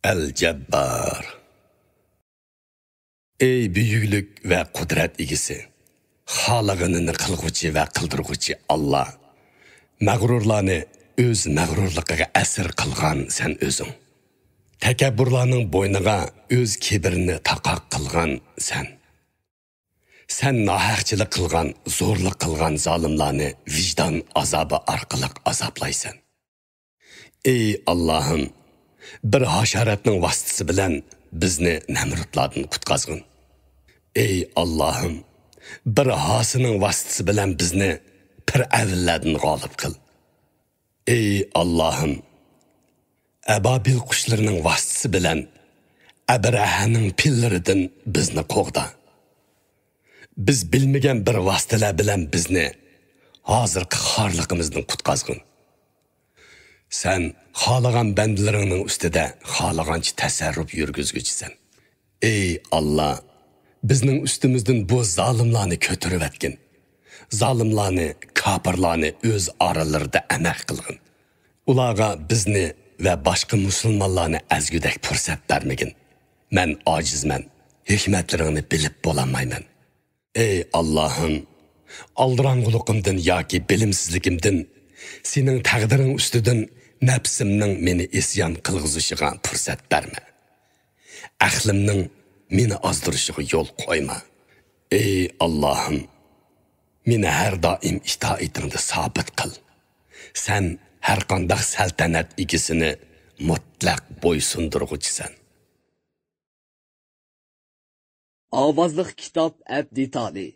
El-Cebbar. Ey büyüklük ve kudret igisi, xalığını kılgıcı ve kıldırgıcı Allah, mağrurlarını öz mağrurluğuna esir kılgan sen özün. Tekebburlarının boynuğa öz kibirini takak kılgan sen. Sen nahaqçılık kılgan, zorluk kılgan zalimlarını vicdan azabı arkalık azaplaysan. Ey Allah'ım, bir haşaratның vasıtısı bilen bizni Nemrutlardan kutqazgın. Ey Allah'ım, bir hasının vasıtısı bilen bizni Pir'avnlardan g'olib kıl. Ey Allah'ım, ababil kuşlarının vasıtısı bilen Abrahaning pillaridan bizni qo'g'da. Biz bilmagan bir vasitalar bilan bizni hozirgi xorliqimizdan qutqazgin. Sen xolagan bandalaringning ustida xolagancha tasarruf yurgizguchisan. Ey Allah, bizning ustimizdan bu zolimlarni ko'tarib etgin. Zolimlarni, kofirlarni o'z oralarida amaq qilgin. Ularga bizni va boshqa musulmonlarni azgudak fursat bermagin. Men ojizman, hikmatlaringni bilib bo'lamayman. Ey Allah'ım, aldırangılıqımdan yoki bilimsizligimdan sening taqdiring ustidan nafsimning meni isyon qilg'izishiga fursat berma. Aqlimning meni ozdirishiga yo'l qo'yma. Ey Allah'ım, meni har doim itoatingda sabit qil. Sen har qanday saltanat egisini mutlaq bo'ysundirg'uchisan. Avazlıq kitab Əbdi Tali